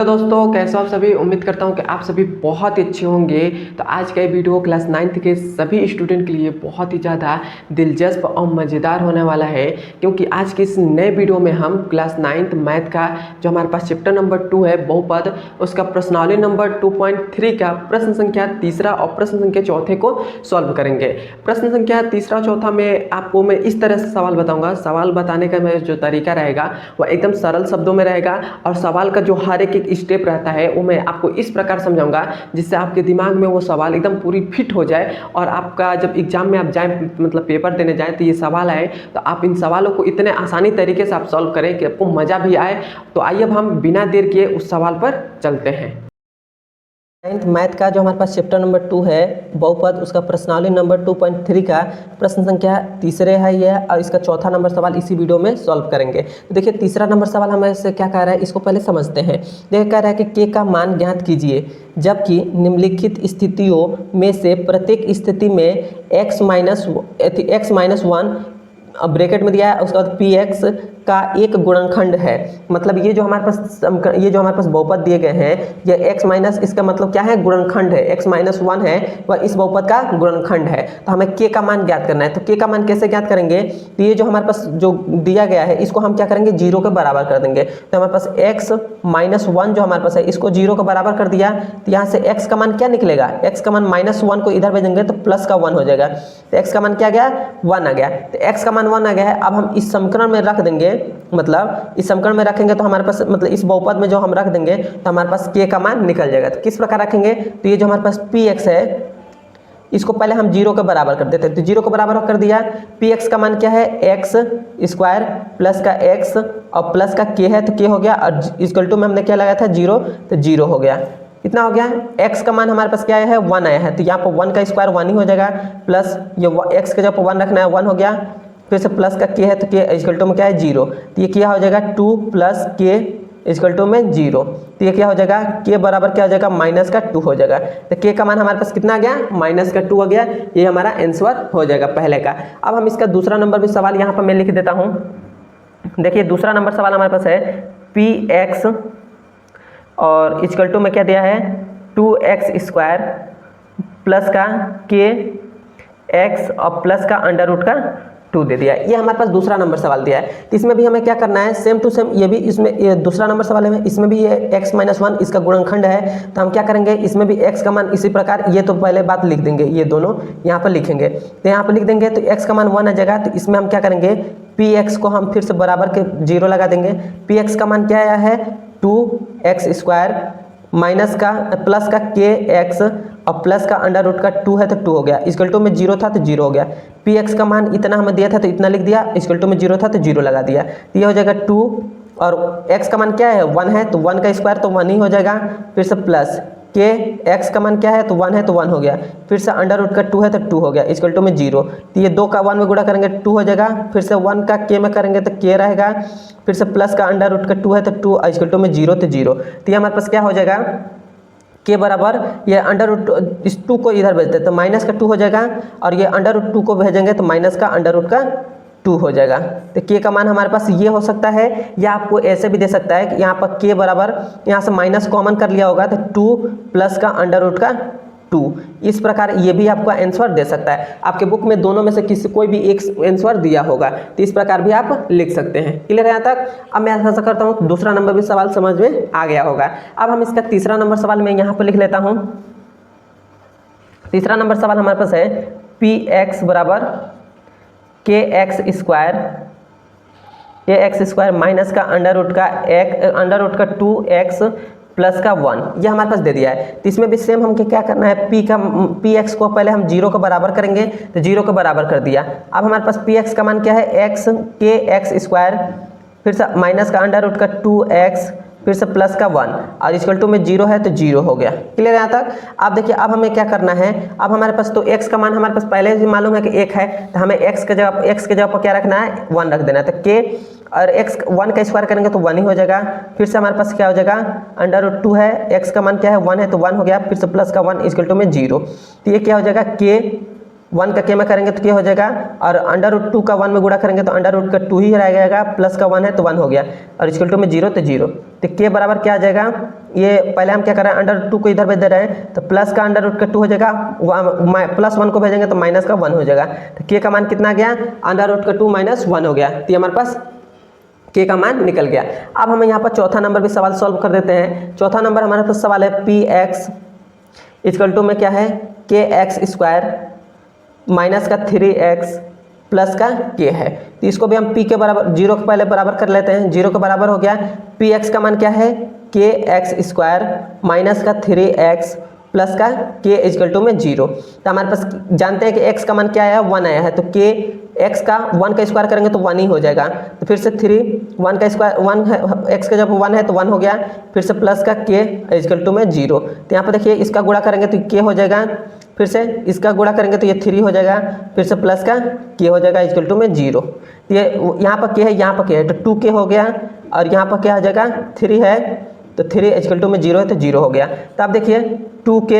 तो दोस्तों कैसे हो आप सभी। उम्मीद करता हूँ कि आप सभी बहुत ही अच्छे होंगे। तो आज का ये वीडियो क्लास 9th के सभी स्टूडेंट के लिए बहुत ही ज़्यादा दिलचस्प और मज़ेदार होने वाला है, क्योंकि आज के इस नए वीडियो में हम क्लास 9th मैथ का जो हमारे पास चैप्टर नंबर 2 है बहुपद, उसका प्रश्नावली नंबर 2.3 का प्रश्न संख्या तीसरा और प्रश्न संख्या चौथे को सॉल्व करेंगे। प्रश्न संख्या तीसरा चौथा में आपको मैं इस तरह से सवाल बताऊँगा। सवाल बताने का मेरा जो तरीका रहेगा वह एकदम सरल शब्दों में रहेगा, और सवाल का जो हर एक स्टेप रहता है वो मैं आपको इस प्रकार समझाऊंगा जिससे आपके दिमाग में वो सवाल एकदम पूरी फिट हो जाए, और आपका जब एग्जाम में आप जाएं, मतलब पेपर देने जाएं, तो ये सवाल आए तो आप इन सवालों को इतने आसानी तरीके से आप सॉल्व करें कि आपको मज़ा भी आए। तो आइए अब हम बिना देर किए उस सवाल पर चलते हैं। 9th मैथ का जो हमारे पास चैप्टर नंबर 2 है बहुपद, उसका प्रश्नावली नंबर 2.3 का प्रश्न संख्या तीसरे है ये, और इसका चौथा नंबर सवाल इसी वीडियो में सॉल्व करेंगे। तो देखिए तीसरा नंबर सवाल हमें से क्या कह रहा है, इसको पहले समझते हैं। देखिए कह रहा है कि के का मान ज्ञात कीजिए जबकि निम्नलिखित स्थितियों में से प्रत्येक स्थिति में x माइनस 1 ब्रैकेट में दिया है, उसके बाद पी एक्स का एक गुणनखंड है। मतलब ये जो हमारे पास बहुपद दिए गए हैं, ये x माइनस, इसका मतलब क्या है, गुणनखंड है। x माइनस 1 है वह इस बहुपद का गुणनखंड है। तो हमें k का मान ज्ञात करना है। तो k का मान कैसे ज्ञात करेंगे, तो ये जो हमारे पास जो दिया गया है इसको हम क्या करेंगे, 0 के बराबर कर देंगे। तो हमारे पास x माइनस 1 जो हमारे पास है इसको 0 के बराबर कर दिया, तो यहाँ से x का मान क्या निकलेगा, x का मान माइनस 1 को इधर भेजेंगे तो प्लस का 1 हो जाएगा। तो x का मान क्या आ गया, 1 आ गया। तो x का मान 1 आ गया है। अब हम इस समीकरण में रख देंगे, मतलब इस समीकरण में रखेंगे तो हमारे पास, मतलब इस बहुपद में जो हम रख देंगे तो हमारे पास k का मान निकल जाएगा। तो किस प्रकार रखेंगे, तो ये जो हमारे पास px है इसको पहले हम 0 के बराबर कर देते हैं। तो 0 के बराबर कर दिया, px का मान क्या है, x स्क्वायर प्लस का x और प्लस का k है, तो k हो गया, और इक्वल टू में हमने क्या लगाया था 0, तो 0 हो गया। इतना हो गया। x का मान हमारे पास क्या है, 1 आया है, तो यहाँ पर 1 का स्क्वायर 1 ही हो जाएगा, प्लस ये x के जब 1 रखना है 1 हो गया, फिर से प्लस का k है तो k इक्वल टू में क्या है 0, तो ये क्या हो जाएगा 2 प्लस k इक्वल टू में 0। तो ये क्या हो जाएगा, k बराबर क्या हो जाएगा, माइनस का 2 हो जाएगा। तो k का मान हमारे पास कितना आ गया, माइनस का 2 हो गया। ये हमारा आंसर हो जाएगा पहले का। अब हम इसका दूसरा नंबर भी सवाल यहाँ पर मैं लिख देता हूँ। देखिए दूसरा नंबर सवाल हमारे पास है px और इक्वल टू में क्या दिया है 2x स्क्वायर प्लस का k x और प्लस का अंडर रूट का 2 दे दिया। ये हमारे पास दूसरा नंबर सवाल दिया है। तो इसमें भी हमें क्या करना है, सेम टू सेम, ये भी इसमें ये दूसरा नंबर सवाल है, इसमें भी ये x माइनस 1 इसका गुणनखंड है। तो हम क्या करेंगे, इसमें भी x का मान इसी प्रकार, ये तो पहले बात लिख देंगे, ये दोनों यहाँ पर लिखेंगे। तो यहाँ पर लिख देंगे तो x का मान 1 आ जाएगा। तो इसमें हम क्या करेंगे, px को हम फिर से बराबर के 0 लगा देंगे। px का मान क्या आया है, 2x स्क्वायर माइनस का प्लस का kx और प्लस का अंडर रूट का 2 है तो 2 हो गया। इक्वल टू में 0 था तो 0 हो गया। px का मान इतना हमें दिया था तो इतना लिख दिया, इक्वल टू में 0 था तो 0 लगा दिया। तो ये हो जाएगा 2, और x का मान क्या है 1 है, तो 1 का स्क्वायर तो 1 ही हो जाएगा, फिर से प्लस के x का मान क्या है, तो 1 है तो 1 हो गया, फिर से अंडर रूट का 2 है तो 2 हो गया, इक्वल टू में 0। तो ये 2 का 1 में गुणा करेंगे 2 हो जाएगा, फिर से 1 का k में करेंगे तो k रहेगा, फिर से प्लस का अंडर रूट का 2 है तो 2, इक्वल टू में 0 तो 0। तो ये हमारे पास क्या हो जाएगा, के बराबर ये अंडर रूट इस 2 को इधर भेजते तो माइनस का 2 हो जाएगा, और ये अंडर रूट 2 को भेजेंगे तो माइनस का अंडर रूट का 2 हो जाएगा। तो के का मान हमारे पास ये हो सकता है, या आपको ऐसे भी दे सकता है कि यहाँ पर के बराबर, यहाँ से माइनस कॉमन कर लिया होगा तो 2 प्लस का अंडर रूट का 2, इस प्रकार ये भी आपको आंसर दे सकता है। आपके बुक में दोनों में से किसी कोई भी एक आंसर दिया होगा, तो इस प्रकार भी आप लिख सकते हैं। क्लियर है यहाँ तक। अब मैं ऐसा करता हूँ दूसरा नंबर भी सवाल समझ में आ गया होगा। अब हम इसका तीसरा नंबर सवाल मैं यहाँ पर लिख लेता हूँ। तीसरा नंबर सवाल हमारे पास है px बराबर kx स्क्वायर माइनस का अंडर रूट का 2x प्लस का 1, ये हमारे पास दे दिया है। तो इसमें भी सेम हमको क्या करना है, px को पहले हम 0 के बराबर करेंगे, तो 0 के बराबर कर दिया। अब हमारे पास px का मान क्या है, kx स्क्वायर, फिर से माइनस का अंडर रूट का 2x, फिर से प्लस का 1, और इक्वल टू में 0 है तो 0 हो गया। क्लियर है यहाँ तक। अब देखिए अब हमें क्या करना है, अब हमारे पास तो x का मान हमारे पास पहले ही मालूम है कि 1 है, तो हमें x के जगह पर क्या रखना है, 1 रख देना है। तो k और x 1 का स्क्वायर करेंगे तो 1 ही हो जाएगा, फिर से हमारे पास क्या हो जाएगा, अंडर रूट 2 है, x का मान क्या है 1 है तो 1 हो गया, फिर से प्लस का 1 इक्वल टू में 0। तो ये क्या हो जाएगा, k 1 का k में करेंगे तो k हो जाएगा, और √2 का 1 में गुणा करेंगे तो √2 का 2 ही रह जाएगा, प्लस का 1 है तो 1 हो गया, और इक्वल टू में 0 तो 0। तो k बराबर क्या आ जाएगा, ये पहले हम क्या कर रहे हैं, √2 को इधर भेज दे रहे हैं, तो प्लस का √2 का 2 हो जाएगा, प्लस 1 को भेजेंगे तो माइनस का 1 हो जाएगा। तो k का मान कितना आ गया, √2 का 2 माइनस 1 हो गया। तो हमारे पास k का मान निकल गया। अब हम यहाँ पर चौथा नंबर भी सवाल सॉल्व कर देते हैं। चौथा नंबर हमारे पास सवाल है px इक्वल टू में क्या है, kx² माइनस का 3x प्लस का k है। तो इसको भी हम p के बराबर 0 के पहले बराबर कर लेते हैं, 0 के बराबर हो गया। px का मान क्या है, kx² माइनस का 3x प्लस का k इक्वल टू में 0। तो हमारे पास जानते हैं कि x का मान क्या आया, 1 आया है, तो k x का 1 का स्क्वायर करेंगे तो 1 ही हो जाएगा। तो फिर से 3 1 का स्क्वायर 1 है, x का जब 1 है तो 1 हो गया, फिर से प्लस का k इक्वल टू में 0। तो यहाँ पर देखिए इसका गुणा करेंगे तो k हो जाएगा, फिर से इसका गुणा करेंगे तो ये 3 हो जाएगा, फिर से प्लस का k हो जाएगा इक्वल टू में 0। तो ये यहाँ पर k है, यहाँ पर k है, तो 2k हो गया, और यहाँ पर क्या आ जाएगा 3 है, तो 3 इक्वल टू में 0 है तो 0 हो गया। तो आप देखिए 2k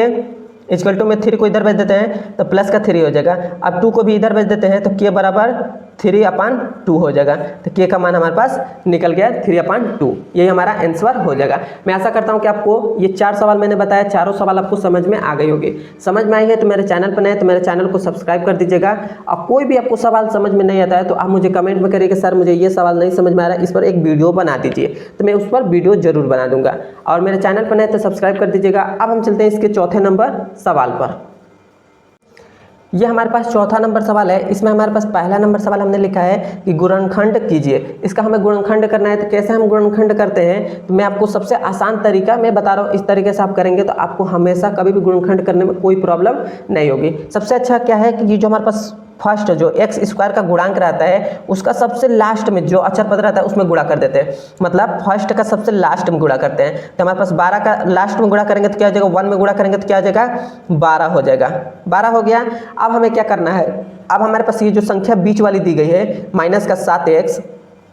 इक्वल टू में 3 को इधर भेज देते हैं तो प्लस का 3 हो जाएगा, अब 2 को भी इधर भेज देते हैं तो k बराबर 3/2 हो जाएगा। तो k का मान हमारे पास निकल गया 3/2, यही हमारा आंसर हो जाएगा। मैं आशा करता हूँ कि आपको ये 4 सवाल मैंने बताया, चारों सवाल आपको समझ में आ गई होगी। समझ में आई है तो मेरे चैनल पर नए तो मेरे चैनल को सब्सक्राइब कर दीजिएगा। और कोई भी आपको सवाल समझ में नहीं आता है तो आप मुझे कमेंट में करिए कि सर मुझे ये सवाल नहीं समझ में आ रहा है, इस पर एक वीडियो बना दीजिए, तो मैं उस पर वीडियो जरूर बना दूंगा। और मेरे चैनल पर नए तो सब्सक्राइब कर दीजिएगा। अब हम चलते हैं इसके चौथे नंबर सवाल पर। ये हमारे पास चौथा नंबर सवाल है। इसमें हमारे पास पहला नंबर सवाल हमने लिखा है कि गुणनखंड कीजिए। इसका हमें गुणनखंड करना है, तो कैसे हम गुणनखंड करते हैं, तो मैं आपको सबसे आसान तरीका मैं बता रहा हूँ। इस तरीके से आप करेंगे तो आपको हमेशा कभी भी गुणनखंड करने में कोई प्रॉब्लम नहीं होगी। सबसे अच्छा क्या है कि ये जो हमारे पास फर्स्ट जो x² का गुणांक रहता है उसका सबसे लास्ट में जो अक्षर पद रहता है उसमें गुणा कर देते हैं, मतलब फर्स्ट का सबसे लास्ट में गुणा करते हैं। तो हमारे पास 12 का लास्ट में गुणा करेंगे तो क्या हो जाएगा, 1 में गुणा करेंगे तो क्या हो जाएगा, 12 हो जाएगा। 12 हो गया। अब हमें क्या करना है, अब हमारे पास ये जो संख्या बीच वाली दी गई है माइनस का 7x,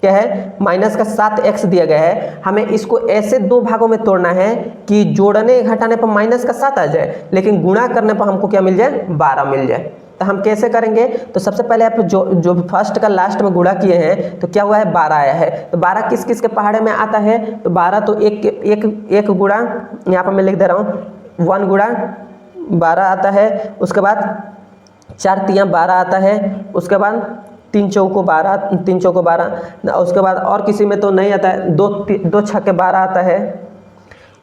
क्या है, माइनस का 7x दिया गया है। हमें इसको ऐसे 2 भागों में तोड़ना है कि जोड़ने घटाने पर माइनस का 7 आ जाए, लेकिन गुणा करने पर हमको क्या मिल जाए, 12 मिल जाए। तो हम कैसे करेंगे, तो सबसे पहले आप जो फर्स्ट का लास्ट में गुणा किए हैं तो क्या हुआ है, 12 आया है। तो 12 किस किस के पहाड़े में आता है, तो 12 तो एक गुणा, यहाँ पर मैं लिख दे रहा हूँ 1 गुणा 12 आता है। उसके बाद 4 तियाँ 12 आता है। उसके बाद 3 चौको 12, उसके बाद और किसी में तो नहीं आता है, 2 छक्के 12 आता है,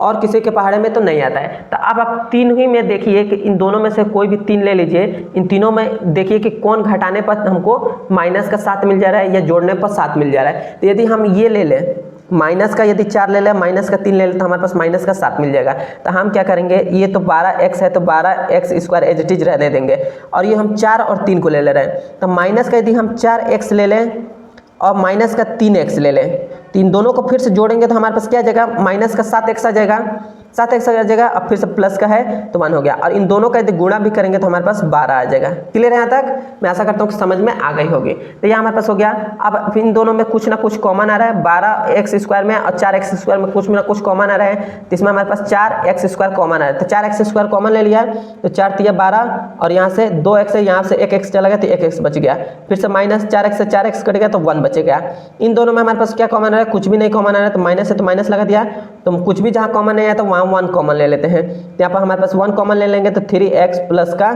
और किसी के पहाड़े में तो नहीं आता है। तो अब आप 3 ही में देखिए कि इन दोनों में से कोई भी 3 ले लीजिए। इन तीनों में देखिए कि कौन घटाने पर हमको माइनस का 7 मिल जा रहा है या जोड़ने पर 7 मिल जा रहा है। तो यदि हम ये ले लें, माइनस का यदि 4 ले लें, माइनस का 3 ले लें, तो हमारे पास माइनस का 7 मिल जाएगा। तो हम क्या करेंगे, ये तो 12x है तो 12x² एज इट इज रहने देंगे, और ये हम 4 और 3 को ले रहे हैं। तो माइनस का यदि हम 4x ले लें और माइनस का 3x ले लें, तो इन दोनों को फिर से जोड़ेंगे तो हमारे पास क्या आ जाएगा, माइनस का 7x आ जाएगा, 7x आ जाएगा। अब फिर से प्लस का है तो 1 हो गया, और इन दोनों का यदि गुणा भी करेंगे तो हमारे पास 12 आ जाएगा। क्लियर है यहाँ तक, मैं आशा करता हूँ कि समझ में आ गई होगी। तो यहाँ हमारे पास हो गया। अब इन दोनों में कुछ ना कुछ कॉमन आ रहा है, 12x² में और 4x² में कुछ ना कुछ कॉमन आ रहा है। तो इसमें हमारे पास 4x² कॉमन आ रहा है, तो 4x² कॉमन ले लिया, तो 4 तिया 12, और यहाँ से 2x है, यहाँ से 1x चला गया तो 1x बच गया। फिर से माइनस 4x से 4x कट गया तो 1 बचेगा। इन दोनों में हमारे पास क्या कॉमन आ रहा है, कुछ भी नहीं कॉमन आ रहा है, तो माइनस है तो माइनस लगा दिया। तो कुछ भी जहाँ कॉमन नहीं है तो वहाँ 1 कॉमन ले लेते हैं। तो यहाँ पर हमारे पास 1 कॉमन ले लेंगे तो 3x प्लस का,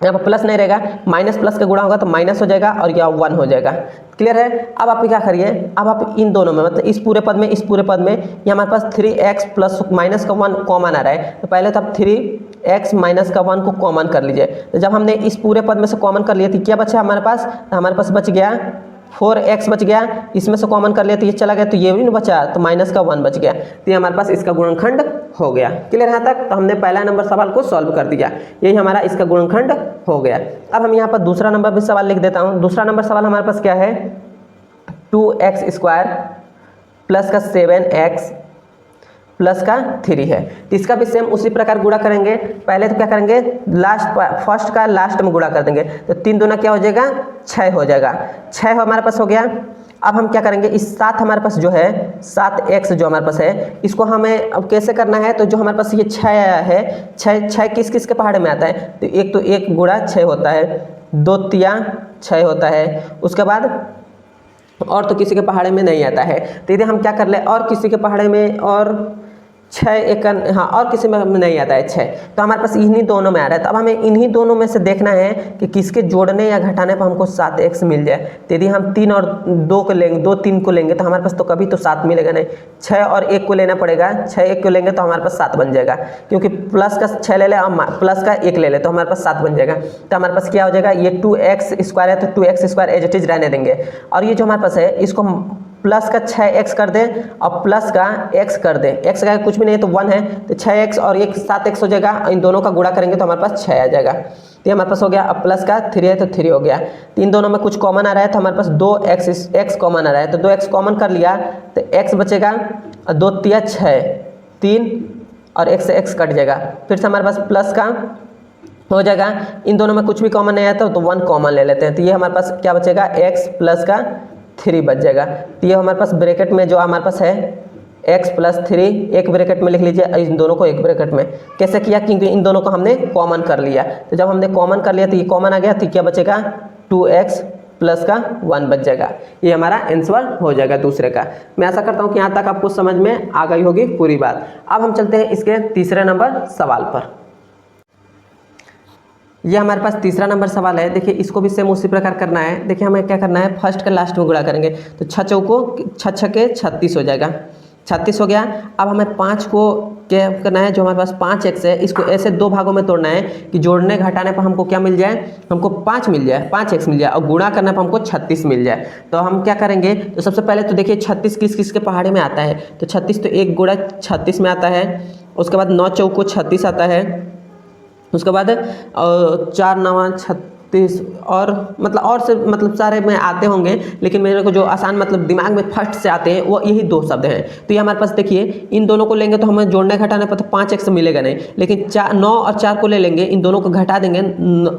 यहाँ पर प्लस नहीं रहेगा, माइनस प्लस का गुणा होगा तो माइनस हो जाएगा, और यह 1 हो जाएगा। क्लियर है। अब आप क्या करिए, अब आप इन दोनों में मतलब इस पूरे पद में ये हमारे पास 3x प्लस माइनस का 1 कॉमन आ रहा है। तो पहले तो आप 3x माइनस का 1 को कॉमन कर लीजिए। तो जब हमने इस पूरे पद में से कॉमन कर लिया तो क्या बचा हमारे पास, तो हमारे पास बच गया 4x बच गया। इसमें से कॉमन कर लिया तो ये चला गया, तो ये भी नहीं बचा, तो माइनस का 1 बच गया। तो ये हमारे पास इसका गुणनखंड हो गया। क्लियर यहाँ तक, तो हमने पहला नंबर सवाल को सॉल्व कर दिया, यही हमारा इसका गुणनखंड हो गया। अब हम यहाँ पर दूसरा नंबर भी सवाल लिख देता हूँ। दूसरा नंबर सवाल हमारे पास क्या है, 2x² प्लस का 7x प्लस का 3 है। तो इसका भी सेम उसी प्रकार गुणा करेंगे। पहले तो क्या करेंगे, फर्स्ट का लास्ट में गुणा कर देंगे, तो 3 दूना क्या हो जाएगा, 6 हो जाएगा। 6 हमारे पास हो गया। अब हम क्या करेंगे, इस 7 हमारे पास जो है 7x जो हमारे पास है, इसको हमें अब कैसे करना है, तो जो हमारे पास ये 6 है, 6 किस किस के पहाड़े में आता है, तो 1 गुणा 6 होता है, 2 तिया 6 होता है, उसके बाद और तो किसी के पहाड़े में नहीं आता है। तो यदि हम क्या कर ले, और किसी के पहाड़े में और 6 एक, हाँ और किसी में नहीं आता है 6, तो हमारे पास इन्हीं दोनों में आ रहा है। तो अब हमें इन्हीं दोनों में से देखना है कि किसके जोड़ने या घटाने पर हमको 7x मिल जाए। तो यदि हम 3 और 2 को लेंगे, 2 3 को लेंगे तो हमारे पास तो कभी तो 7 मिलेगा नहीं, 6 और 1 को लेना पड़ेगा, 6 1 को लेंगे तो हमारे पास 7 बन जाएगा, क्योंकि प्लस का 6 ले ले और प्लस का 1 ले ले तो हमारे पास 7 बन जाएगा। तो हमारे पास क्या हो जाएगा, ये 2x² है तो 2x² एज इट इज रहने देंगे, और ये जो हमारे पास है इसको प्लस का 6x कर दे और प्लस का x कर दे, x का कुछ भी नहीं तो 1 है, तो 6x और एक 7x हो जाएगा, इन दोनों का गुणा करेंगे तो हमारे पास 6 आ जाएगा। तो हमारे पास हो गया, अब प्लस का 3 है तो 3 हो गया। तो इन दोनों में कुछ कॉमन आ रहा है तो हमारे पास 2x कॉमन आ रहा है, तो 2x कॉमन कर लिया तो x बचेगा, 2 तिया 6, 3 और x से x कट जाएगा, फिर से हमारे पास प्लस का हो जाएगा। इन दोनों में कुछ भी कॉमन नहीं आता तो 1 कॉमन ले लेते हैं, तो ये हमारे पास क्या बचेगा, x प्लस का 3 बच जाएगा। तो ये हमारे पास ब्रैकेट में जो हमारे पास है x प्लस 3 एक ब्रैकेट में लिख लीजिए, इन दोनों को एक ब्रैकेट में। कैसे किया, क्योंकि इन दोनों को हमने कॉमन कर लिया, तो जब हमने कॉमन कर लिया तो ये कॉमन आ गया, तो क्या बचेगा 2x प्लस का 1 बच जाएगा। ये हमारा आंसर हो जाएगा दूसरे का। मैं आशा करता हूँ कि यहाँ तक आपको समझ में आ गई होगी पूरी बात। अब हम चलते हैं इसके तीसरे नंबर सवाल पर। ये हमारे पास तीसरा नंबर सवाल है। देखिए इसको भी सेम उसी प्रकार करना है। देखिए हमें क्या करना है, फर्स्ट का लास्ट में गुणा करेंगे तो 6 चौको 6 के 36 हो जाएगा, 36 हो गया। अब हमें 5 को क्या करना है, जो हमारे पास 5x है इसको ऐसे 2 भागों में तोड़ना है कि जोड़ने घटाने पर हमको क्या मिल जाए, हमको 5 मिल जाए, 5x मिल जाए, और गुणा करने पर हमको 36 मिल जाए। तो हम क्या करेंगे, तो सबसे पहले तो देखिए 36 किस किस के पहाड़े में आता है, तो 36 तो 1 गुणा 36 में आता है, उसके बाद 9 चौको 36 आता है, उसके बाद 4 9 36 और मतलब और से मतलब सारे में आते होंगे, लेकिन मेरे को जो आसान मतलब दिमाग में फर्स्ट से आते हैं वो यही 2 शब्द हैं। तो ये हमारे पास देखिए इन दोनों को लेंगे तो हमें जोड़ने घटाने पर तो 5x मिलेगा नहीं, लेकिन 9 और 4 को ले लेंगे, इन दोनों को घटा देंगे,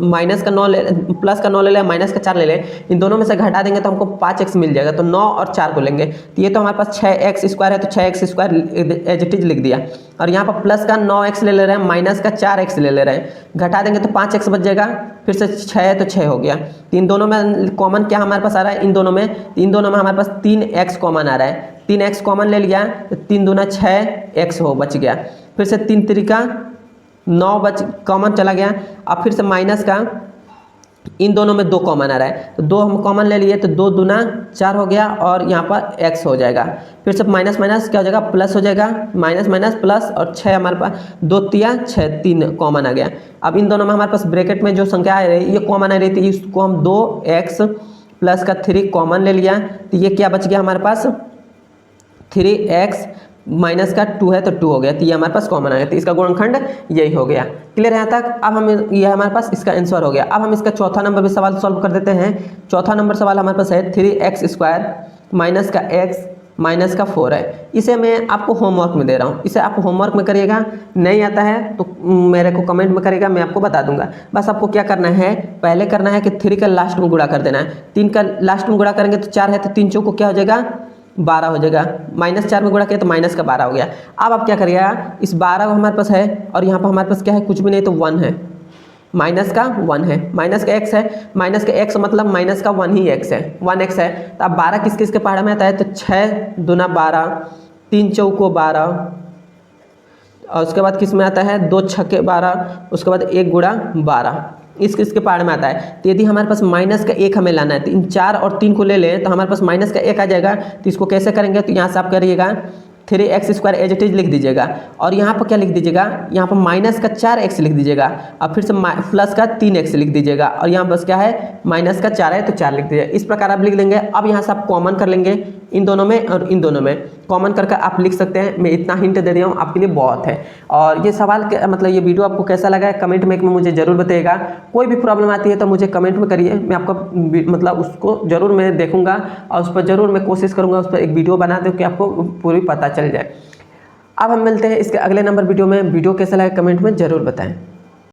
माइनस का 9 ले, प्लस का 9 ले लें, माइनस का 4 ले लें, इन दोनों में से घटा देंगे तो हमको 5x मिल जाएगा। तो 9 और 4 को लेंगे तो ये तो हमारे पास 6x² है, तो 6x² एज इट इज लिख दिया, और यहाँ पर प्लस का 9x ले रहे हैं, माइनस का 4x ले रहे हैं, घटा देंगे तो 5x बच जाएगा, फिर से 6 है तो 6 हो गया। इन दोनों में कॉमन क्या हमारे पास आ रहा है, इन दोनों में हमारे पास 3x कॉमन आ रहा है, 3x कॉमन ले लिया तो 3 दूना 6x हो बच गया, फिर से 3 त्रिका 9 बच कॉमन चला गया। अब फिर से माइनस का इन दोनों में 2 कॉमन आ रहा है, तो 2 हम कॉमन ले लिए तो 2 दूना 4 हो गया, और यहाँ पर x हो जाएगा, फिर से माइनस माइनस क्या हो जाएगा, प्लस हो जाएगा, माइनस माइनस प्लस, और 6 हमारे पास 2 तिया 6 3 कॉमन आ गया। अब इन दोनों में हमारे पास ब्रैकेट में जो संख्या आ रही है ये कॉमन आ रही थी, इसको हम 2x प्लस का 3 कॉमन ले लिया, तो ये क्या बच गया हमारे पास 3x माइनस का 2 है तो 2 हो गया, तो ये हमारे पास कॉमन आ गया, तो इसका गुणनखंड यही हो गया। क्लियर है यहाँ तक। अब हम ये हमारे पास इसका आंसर हो गया। अब हम इसका चौथा नंबर भी सवाल सॉल्व कर देते हैं। चौथा नंबर सवाल हमारे पास है 3x² माइनस का x माइनस का 4 है। इसे मैं आपको होमवर्क में दे रहा हूँ, इसे आप होमवर्क में करिएगा, नहीं आता है तो मेरे को कमेंट में करिएगा, मैं आपको बता दूंगा। बस आपको क्या करना है, पहले करना है कि 3 का लास्ट में गुणा कर देना है, 3 का लास्ट में गुणा करेंगे तो 4 है तो 3 चौको क्या हो जाएगा 12 हो जाएगा, -4 में गुणा किया तो माइनस का 12 हो गया। अब आप क्या करिएगा, इस 12 हमारे पास है और यहाँ पर हमारे पास क्या है, कुछ भी नहीं तो 1 है, माइनस का 1 है, माइनस का x है, माइनस का x मतलब माइनस का 1 ही x है, 1x है। तो अब 12 किस किस के पहाड़े में आता है, तो 6 दूना 12, 3 चौको 12, और उसके बाद किस में आता है 2 छक्के 12, उसके बाद 1 गुणा 12, इसके पहाड़ में आता है। तो यदि हमारे पास माइनस का 1 हमें लाना है, तो इन 4 और 3 को ले लें तो हमारे पास माइनस का 1 आ जाएगा। तो इसको कैसे करेंगे, तो यहाँ से आप करिएगा 3x² एज इट इज लिख दीजिएगा, और यहाँ पर क्या लिख दीजिएगा, यहाँ पर माइनस का 4x लिख दीजिएगा, और फिर से प्लस का 3x लिख दीजिएगा, और यहाँ बस क्या है माइनस का 4 है तो 4 लिख दीजिएगा। इस प्रकार आप लिख लेंगे। अब यहाँ से आप कॉमन कर लेंगे इन दोनों में और इन दोनों में, कॉमन करके आप लिख सकते हैं। मैं इतना हिंट दे दिया हूँ, आपके लिए बहुत है। और ये सवाल मतलब ये वीडियो आपको कैसा लगा है कमेंट में मुझे ज़रूर बताइएगा। कोई भी प्रॉब्लम आती है तो मुझे कमेंट में करिए, मैं आपको मतलब उसको ज़रूर मैं देखूंगा और उस पर ज़रूर मैं कोशिश करूँगा उस पर एक वीडियो बना दूँ कि आपको पूरी पता चल जाए। अब हम मिलते हैं इसके अगले नंबर वीडियो में। वीडियो कैसा लगा कमेंट में ज़रूर बताएं।